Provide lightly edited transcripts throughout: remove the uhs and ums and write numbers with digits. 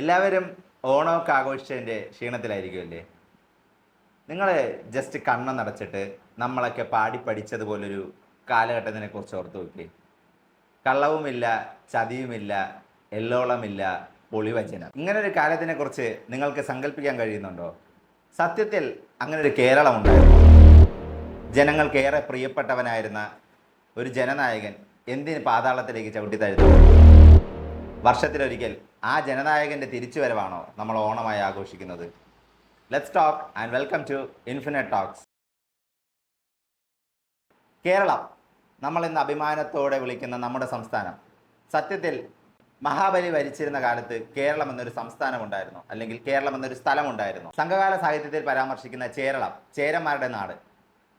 എല്ലാവരും ഓണമൊക്കെ ആഘോഷിച്ചതിൻ്റെ ക്ഷീണത്തിലായിരിക്കുമല്ലേ? നിങ്ങൾ ജസ്റ്റ് കണ്ണടച്ചിട്ട് നമ്മളൊക്കെ പാടി പഠിച്ചതുപോലൊരു കാലഘട്ടത്തിനെ കുറിച്ച് ഓർത്ത് നോക്കി. കള്ളവുമില്ല, ചതിയുമില്ല, എല്ലോളമില്ല, പൊളിവചനം. ഇങ്ങനൊരു കാലത്തിനെ കുറിച്ച് നിങ്ങൾക്ക് സങ്കല്പിക്കാൻ കഴിയുന്നുണ്ടോ? സത്യത്തിൽ അങ്ങനൊരു കേരളമുണ്ടായിരുന്നു. ജനങ്ങൾക്കേറെ പ്രിയപ്പെട്ടവനായിരുന്ന ഒരു ജനനായകൻ എന്തിന് പാതാളത്തിലേക്ക് ചവിട്ടിത്താഴ്ത്തു? വർഷത്തിലൊരിക്കൽ ആ ജനനായകൻ്റെ തിരിച്ചുവരവാണോ നമ്മൾ ഓണമായി ആഘോഷിക്കുന്നത്? Let's talk and welcome to infinite talks. Keralam, നമ്മൾ ഇന്ന് അഭിമാനത്തോടെ വിളിക്കുന്ന നമ്മുടെ സംസ്ഥാനം, സത്യത്തിൽ മഹാബലി ഭരിച്ചിരുന്ന കാലത്ത് കേരളം എന്നൊരു സംസ്ഥാനം ഉണ്ടായിരുന്നു, അല്ലെങ്കിൽ കേരളം എന്നൊരു സ്ഥലമുണ്ടായിരുന്നു. സംഘകാല സാഹിത്യത്തിൽ പരാമർശിക്കുന്ന കേരളം, ചേരന്മാരുടെ നാട്,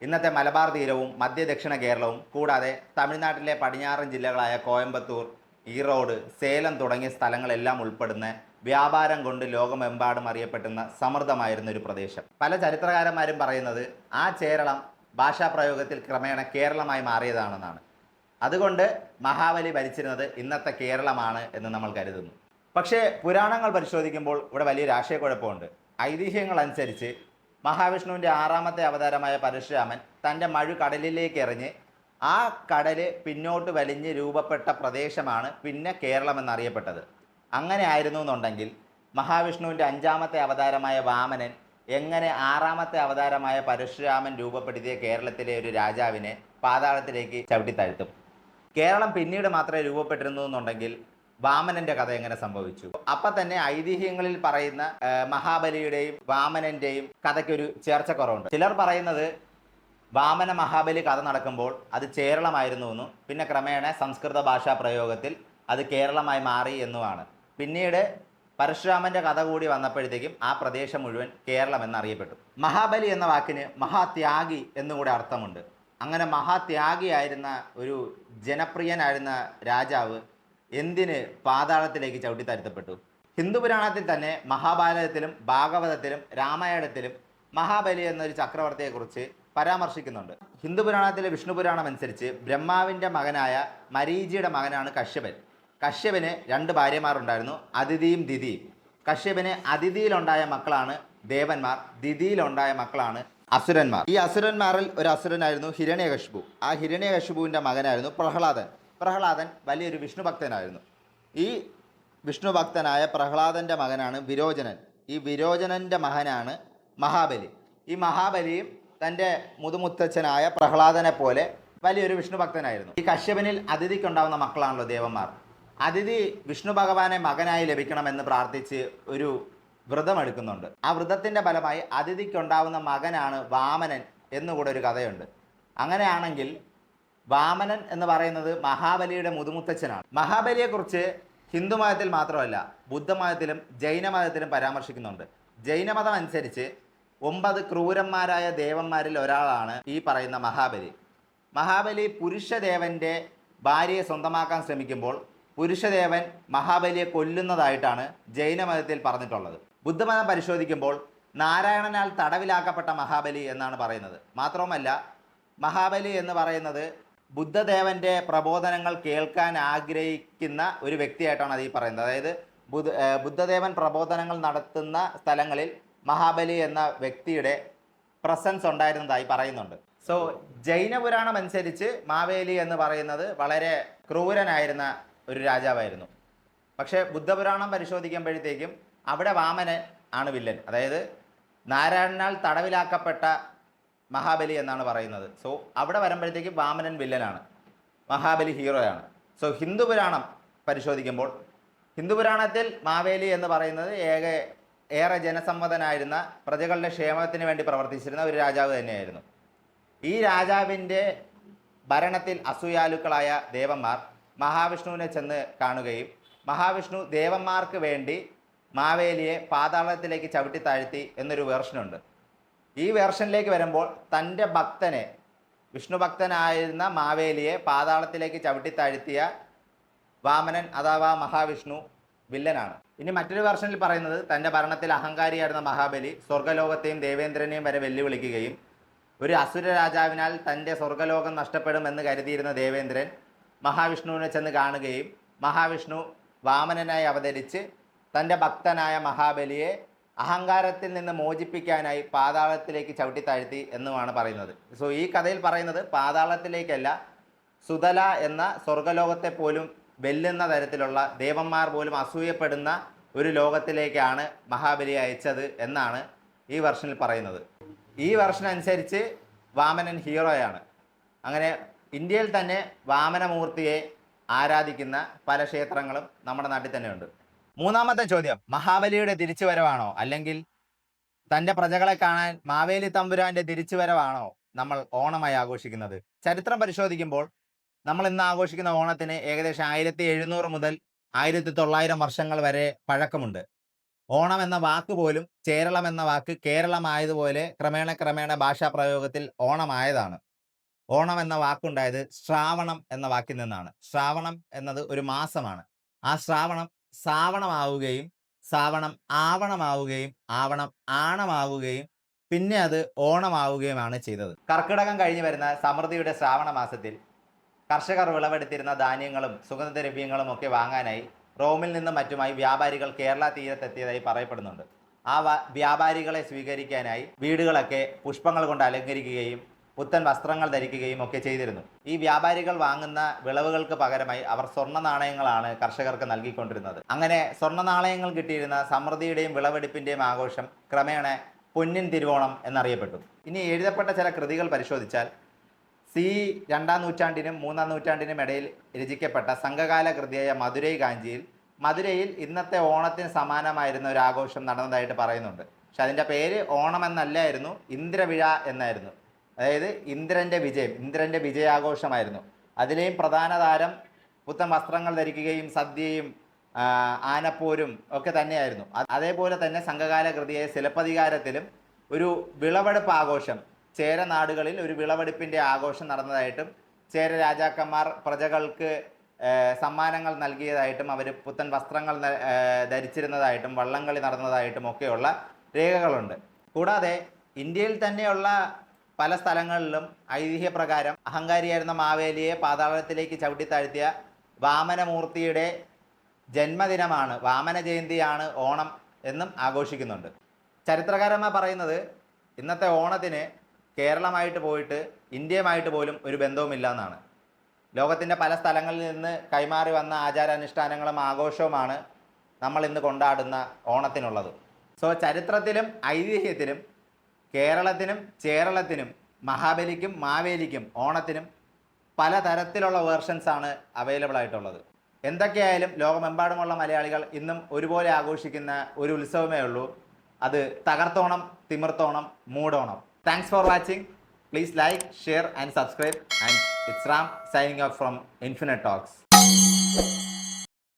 ഇന്നത്തെ മലബാർ തീരവും മധ്യ ദക്ഷിണ കേരളവും കൂടാതെ തമിഴ്നാട്ടിലെ പടിഞ്ഞാറൻ ജില്ലകളായ കോയമ്പത്തൂർ, ഈറോഡ്, സേലം തുടങ്ങിയ സ്ഥലങ്ങളെല്ലാം ഉൾപ്പെടുന്ന വ്യാപാരം കൊണ്ട് ലോകമെമ്പാടും അറിയപ്പെടുന്ന സമൃദ്ധമായിരുന്ന ഒരു പ്രദേശം. പല ചരിത്രകാരന്മാരും പറയുന്നത് ആ കേരളം ഭാഷാപ്രയോഗത്തിൽ ക്രമേണ കേരളമായി മാറിയതാണെന്നാണ്. അതുകൊണ്ട് മഹാബലി ഭരിച്ചിരുന്നത് ഇന്നത്തെ കേരളമാണ് എന്ന് നമ്മൾ കരുതുന്നു. പക്ഷേ പുരാണങ്ങൾ പരിശോധിക്കുമ്പോൾ ഇവിടെ വലിയൊരു ആശയക്കുഴപ്പമുണ്ട്. ഐതിഹ്യങ്ങൾ അനുസരിച്ച് മഹാവിഷ്ണുവിൻ്റെ 6ാമത്തെ അവതാരമായ പരശുരാമൻ തൻ്റെ മഴു കടലിലേക്ക് എറിഞ്ഞ് ആ കടല് പിന്നോട്ട് വലിഞ്ഞ് രൂപപ്പെട്ട പ്രദേശമാണ് പിന്നെ കേരളം എന്നറിയപ്പെട്ടത്. അങ്ങനെ ആയിരുന്നു എന്നുണ്ടെങ്കിൽ മഹാവിഷ്ണുവിൻ്റെ 5ാമത്തെ അവതാരമായ വാമനൻ എങ്ങനെ 6ാമത്തെ അവതാരമായ പരശുരാമൻ രൂപപ്പെടുത്തിയ കേരളത്തിലെ ഒരു രാജാവിനെ പാതാളത്തിലേക്ക് ചവിട്ടിത്താഴ്ത്തും? കേരളം പിന്നീട് മാത്രമേ രൂപപ്പെട്ടിരുന്നു എന്നുണ്ടെങ്കിൽ വാമനന്റെ കഥ എങ്ങനെ സംഭവിച്ചു? അപ്പം തന്നെ ഐതിഹ്യങ്ങളിൽ പറയുന്ന മഹാബലിയുടെയും വാമനന്റെയും കഥയ്ക്കൊരു ചേർച്ചക്കുറവുണ്ട്. ചിലർ പറയുന്നത് വാമന മഹാബലി കഥ നടക്കുമ്പോൾ അത് കേരളമായിരുന്നു എന്നും പിന്നെ ക്രമേണ സംസ്കൃത ഭാഷാ പ്രയോഗത്തിൽ അത് കേരളമായി മാറി എന്നുമാണ്. പിന്നീട് പരശുരാമന്റെ കഥ കൂടി വന്നപ്പോഴത്തേക്കും ആ പ്രദേശം മുഴുവൻ കേരളം എന്നറിയപ്പെട്ടു. മഹാബലി എന്ന വാക്കിന് മഹാത്യാഗി എന്നുകൂടെ അർത്ഥമുണ്ട്. അങ്ങനെ മഹാത്യാഗിയായിരുന്ന ഒരു ജനപ്രിയനായിരുന്ന രാജാവ് എന്തിന് പാതാളത്തിലേക്ക് ചവിട്ടിത്താഴ്ത്തപ്പെട്ടു? ഹിന്ദു പുരാണത്തിൽ തന്നെ മഹാഭാരതത്തിലും ഭാഗവതത്തിലും രാമായണത്തിലും മഹാബലി എന്നൊരു ചക്രവർത്തിയെക്കുറിച്ച് പരാമർശിക്കുന്നുണ്ട്. ഹിന്ദു പുരാണത്തിലെ വിഷ്ണു പുരാണം അനുസരിച്ച് ബ്രഹ്മാവിൻ്റെ മകനായ മരീചിയുടെ മകനാണ് കശ്യപൻ. കശ്യപന് 2 ഭാര്യമാരുണ്ടായിരുന്നു, അതിഥിയും ദിതിയും. കശ്യപന് അതിഥിയിലുണ്ടായ മക്കളാണ് ദേവന്മാർ, ദിതിയിലുണ്ടായ മക്കളാണ് അസുരന്മാർ. ഈ അസുരന്മാരിൽ ഒരു അസുരനായിരുന്നു ഹിരണ്യകശിപു. ആ ഹിരണ്യകശിപുവിൻ്റെ മകനായിരുന്നു പ്രഹ്ലാദൻ. പ്രഹ്ലാദൻ വലിയൊരു വിഷ്ണു ഭക്തനായിരുന്നു. ഈ വിഷ്ണു ഭക്തനായ പ്രഹ്ലാദൻ്റെ മകനാണ് വിരോചനൻ. ഈ വിരോചനൻ്റെ മകനാണ് മഹാബലി. ഈ മഹാബലിയും തൻ്റെ മുതുമുത്തച്ഛനായ പ്രഹ്ലാദനെ പോലെ വലിയൊരു വിഷ്ണു ഭക്തനായിരുന്നു. ഈ കശ്യപനിൽ അതിഥിക്കുണ്ടാവുന്ന മക്കളാണല്ലോ ദേവന്മാർ. അതിഥി വിഷ്ണു ഭഗവാനെ മകനായി ലഭിക്കണമെന്ന് പ്രാർത്ഥിച്ച് ഒരു വ്രതം എടുക്കുന്നുണ്ട്. ആ വ്രതത്തിൻ്റെ ഫലമായി അതിഥിക്കുണ്ടാവുന്ന മകനാണ് വാമനൻ എന്നുകൂടെ ഒരു കഥയുണ്ട്. അങ്ങനെയാണെങ്കിൽ വാമനൻ എന്ന് പറയുന്നത് മഹാബലിയുടെ മുതുമുത്തച്ഛനാണ്. മഹാബലിയെക്കുറിച്ച് ഹിന്ദുമതത്തിൽ മാത്രമല്ല ബുദ്ധമതത്തിലും ജൈനമതത്തിലും പരാമർശിക്കുന്നുണ്ട്. ജൈനമതം അനുസരിച്ച് 9 ക്രൂരന്മാരായ ദേവന്മാരിൽ ഒരാളാണ് ഈ പറയുന്ന മഹാബലി. മഹാബലി പുരുഷദേവൻ്റെ ഭാര്യയെ സ്വന്തമാക്കാൻ ശ്രമിക്കുമ്പോൾ പുരുഷദേവൻ മഹാബലിയെ കൊല്ലുന്നതായിട്ടാണ് ജൈനമതത്തിൽ പറഞ്ഞിട്ടുള്ളത്. ബുദ്ധമതം പരിശോധിക്കുമ്പോൾ നാരായണനാൽ തടവിലാക്കപ്പെട്ട മഹാബലി എന്നാണ് പറയുന്നത്. മാത്രവുമല്ല മഹാബലി എന്ന് പറയുന്നത് ബുദ്ധദേവൻ്റെ പ്രബോധനങ്ങൾ കേൾക്കാൻ ആഗ്രഹിക്കുന്ന ഒരു വ്യക്തിയായിട്ടാണ് അത് ഈ പറയുന്നത്. അതായത് ബുദ്ധദേവൻ പ്രബോധനങ്ങൾ നടത്തുന്ന സ്ഥലങ്ങളിൽ മഹാബലി എന്ന വ്യക്തിയുടെ പ്രസൻസ് ഉണ്ടായിരുന്നതായി പറയുന്നുണ്ട്. സോ ജൈനപുരാണം അനുസരിച്ച് മാവേലി എന്ന് പറയുന്നത് വളരെ ക്രൂരനായിരുന്ന ഒരു രാജാവായിരുന്നു. പക്ഷേ ബുദ്ധപുരാണം പരിശോധിക്കുമ്പോഴത്തേക്കും അവിടെ വാമനൻ ആണ് വില്ലൻ. അതായത് നാരായണനാൽ തടവിലാക്കപ്പെട്ട മഹാബലി എന്നാണ് പറയുന്നത്. സോ അവിടെ വരുമ്പോഴത്തേക്കും വാമനൻ വില്ലനാണ്, മഹാബലി ഹീറോയാണ്. സോ ഹിന്ദു പുരാണം പരിശോധിക്കുമ്പോൾ ഹിന്ദു പുരാണത്തിൽ മാവേലി എന്ന് പറയുന്നത് ഏറെ ജനസമ്മതനായിരുന്ന പ്രജകളുടെ ക്ഷേമത്തിന് വേണ്ടി പ്രവർത്തിച്ചിരുന്ന ഒരു രാജാവ് തന്നെയായിരുന്നു. ഈ രാജാവിൻ്റെ ഭരണത്തിൽ അസൂയാലുക്കളായ ദേവന്മാർ മഹാവിഷ്ണുവിനെ ചെന്ന് കാണുകയും മഹാവിഷ്ണു ദേവന്മാർക്ക് വേണ്ടി മാവേലിയെ പാതാളത്തിലേക്ക് ചവിട്ടിത്താഴ്ത്തി എന്നൊരു വേർഷനുണ്ട്. ഈ വേർഷനിലേക്ക് വരുമ്പോൾ തൻ്റെ ഭക്തനെ, വിഷ്ണു ഭക്തനായിരുന്ന മാവേലിയെ പാതാളത്തിലേക്ക് ചവിട്ടിത്താഴ്ത്തിയ വാമനൻ അഥവാ മഹാവിഷ്ണു വില്ലനാണ്. ഇനി മറ്റൊരു വെർഷനിൽ പറയുന്നത് തൻ്റെ ഭരണത്തിൽ അഹങ്കാരിയായിരുന്ന മഹാബലി സ്വർഗ്ഗലോകത്തെയും ദേവേന്ദ്രനെയും വരെ വെല്ലുവിളിക്കുകയും ഒരു അസുര രാജാവിനാൽ തൻ്റെ സ്വർഗ്ഗലോകം നഷ്ടപ്പെടുമെന്ന് കരുതിയിരുന്ന ദേവേന്ദ്രൻ മഹാവിഷ്ണുവിനെ ചെന്ന് കാണുകയും മഹാവിഷ്ണു വാമനനായി അവതരിച്ച് തൻ്റെ ഭക്തനായ മഹാബലിയെ അഹങ്കാരത്തിൽ നിന്ന് മോചിപ്പിക്കാനായി പാതാളത്തിലേക്ക് ചവിട്ടിത്താഴ്ത്തി എന്നുമാണ് പറയുന്നത്. സോ ഈ കഥയിൽ പറയുന്നത് പാതാളത്തിലേക്കല്ല, സുതല എന്ന സ്വർഗലോകത്തെ പോലും വെല്ലുന്ന തരത്തിലുള്ള, ദേവന്മാർ പോലും അസൂയപ്പെടുന്ന ഒരു ലോകത്തിലേക്കാണ് മഹാബലി അയച്ചത് എന്നാണ് ഈ വെർഷനിൽ പറയുന്നത്. ഈ വെർഷൻ അനുസരിച്ച് വാമനൻ ഹീറോയാണ്. അങ്ങനെ ഇന്ത്യയിൽ തന്നെ വാമനമൂർത്തിയെ ആരാധിക്കുന്ന പല ക്ഷേത്രങ്ങളും നമ്മുടെ നാട്ടിൽ തന്നെയുണ്ട്. മൂന്നാമത്തെ ചോദ്യം, മഹാബലിയുടെ തിരിച്ചുവരവാണോ അല്ലെങ്കിൽ തൻ്റെ പ്രജകളെ കാണാൻ മാവേലി തമ്പുരാന്റെ തിരിച്ചുവരവാണോ നമ്മൾ ഓണമായി ആഘോഷിക്കുന്നത്? ചരിത്രം പരിശോധിക്കുമ്പോൾ നമ്മൾ ഇന്ന് ആഘോഷിക്കുന്ന ഓണത്തിന് ഏകദേശം 1700 മുതൽ 1900 വർഷങ്ങൾ വരെ പഴക്കമുണ്ട്. ഓണം എന്ന വാക്ക് പോലും കേരളം എന്ന വാക്ക് കേരളമായതുപോലെ ക്രമേണ ഭാഷാ പ്രയോഗത്തിൽ ഓണമായതാണ്. ഓണം എന്ന വാക്കുണ്ടായത് ശ്രാവണം എന്ന വാക്കിൽ നിന്നാണ്. ശ്രാവണം എന്നത് ഒരു മാസമാണ്. ആ ശ്രാവണം സാവണമാവുകയും സാവണം ആവണമാവുകയും ആവണം ആണമാവുകയും പിന്നെ അത് ഓണമാവുകയുമാണ് ചെയ്തത്. കർക്കിടകം കഴിഞ്ഞു വരുന്ന സമൃദ്ധിയുടെ ശ്രാവണ മാസത്തിൽ കർഷകർ വിളവെടുത്തിരുന്ന ധാന്യങ്ങളും സുഗന്ധദ്രവ്യങ്ങളും ഒക്കെ വാങ്ങാനായി റോമിൽ നിന്നും മറ്റുമായി വ്യാപാരികൾ കേരള തീരത്തെത്തിയതായി പറയപ്പെടുന്നുണ്ട്. ആ വ്യാപാരികളെ സ്വീകരിക്കാനായി വീടുകളൊക്കെ പുഷ്പങ്ങൾ കൊണ്ട് അലങ്കരിക്കുകയും പുത്തൻ വസ്ത്രങ്ങൾ ധരിക്കുകയും ഒക്കെ ചെയ്തിരുന്നു. ഈ വ്യാപാരികൾ വാങ്ങുന്ന വിളവുകൾക്ക് പകരമായി അവർ സ്വർണ്ണ നാണയങ്ങളാണ് കർഷകർക്ക് നൽകിക്കൊണ്ടിരുന്നത്. അങ്ങനെ സ്വർണ്ണ നാണയങ്ങൾ കിട്ടിയിരുന്ന സമൃദ്ധിയുടെയും വിളവെടുപ്പിൻ്റെയും ആഘോഷം ക്രമേണ പൊന്നിൻ തിരുവോണം എന്നറിയപ്പെട്ടു. ഇനി എഴുതപ്പെട്ട ചില കൃതികൾ പരിശോധിച്ചാൽ സി 2-ാം നൂറ്റാണ്ടിനും 3-ാം നൂറ്റാണ്ടിനും ഇടയിൽ രചിക്കപ്പെട്ട സംഘകാല കൃതിയായ മധുരൈ കാഞ്ചിയിൽ മധുരയിൽ ഇന്നത്തെ ഓണത്തിന് സമാനമായിരുന്ന ഒരു ആഘോഷം നടന്നതായിട്ട് പറയുന്നുണ്ട്. പക്ഷെ അതിൻ്റെ പേര് ഓണം എന്നല്ലായിരുന്നു, ഇന്ദ്രവിഴ എന്നായിരുന്നു. അതായത് ഇന്ദ്രൻ്റെ വിജയം, ഇന്ദ്രൻ്റെ വിജയാഘോഷമായിരുന്നു. അതിലെയും പ്രധാന താരം പുത്തൻ വസ്ത്രങ്ങൾ ധരിക്കുകയും സദ്യയും ആനപ്പോരും ഒക്കെ തന്നെയായിരുന്നു. അതേപോലെ തന്നെ സംഘകാല കൃതിയായ സിലപ്പതികാരത്തിലും ഒരു വിളവെടുപ്പ് ആഘോഷം, ചേര നാടുകളിൽ ഒരു വിളവെടുപ്പിൻ്റെ ആഘോഷം നടന്നതായിട്ടും ചേര രാജാക്കന്മാർ പ്രജകൾക്ക് സമ്മാനങ്ങൾ നൽകിയതായിട്ടും അവർ പുത്തൻ വസ്ത്രങ്ങൾ ധരിച്ചിരുന്നതായിട്ടും വള്ളംകളി നടന്നതായിട്ടും ഒക്കെയുള്ള രേഖകളുണ്ട്. കൂടാതെ ഇന്ത്യയിൽ തന്നെയുള്ള പല സ്ഥലങ്ങളിലും ഐതിഹ്യപ്രകാരം അഹങ്കാരിയായിരുന്ന മാവേലിയെ പാതാളത്തിലേക്ക് ചവിട്ടിത്താഴ്ത്തിയ വാമനമൂർത്തിയുടെ ജന്മദിനമാണ്, വാമന ജയന്തിയാണ് ഓണം എന്നും ആഘോഷിക്കുന്നുണ്ട്. ചരിത്രകാരന്മാർ പറയുന്നത് ഇന്നത്തെ ഓണത്തിന് കേരളമായിട്ട് പോയിട്ട് ഇന്ത്യയുമായിട്ട് പോലും ഒരു ബന്ധവുമില്ല എന്നാണ്. ലോകത്തിൻ്റെ പല സ്ഥലങ്ങളിൽ നിന്ന് കൈമാറി വന്ന ആചാരാനുഷ്ഠാനങ്ങളും ആഘോഷവുമാണ് നമ്മൾ ഇന്ന് കൊണ്ടാടുന്ന ഓണത്തിനുള്ളത്. സോ ചരിത്രത്തിലും ഐതിഹ്യത്തിലും കേരളത്തിനും ചേരളത്തിനും മഹാബലിക്കും മാവേലിക്കും ഓണത്തിനും പലതരത്തിലുള്ള വേർഷൻസാണ് അവൈലബിൾ ആയിട്ടുള്ളത്. എന്തൊക്കെയായാലും ലോകമെമ്പാടുമുള്ള മലയാളികൾ ഇന്നും ഒരുപോലെ ആഘോഷിക്കുന്ന ഒരു ഉത്സവമേ ഉള്ളൂ, അത് തകർത്തോണം, തിമിർത്തോണം, മൂടോണം. Thanks for watching. Please like, share and subscribe. And it's Ram signing off from Infinite Talks.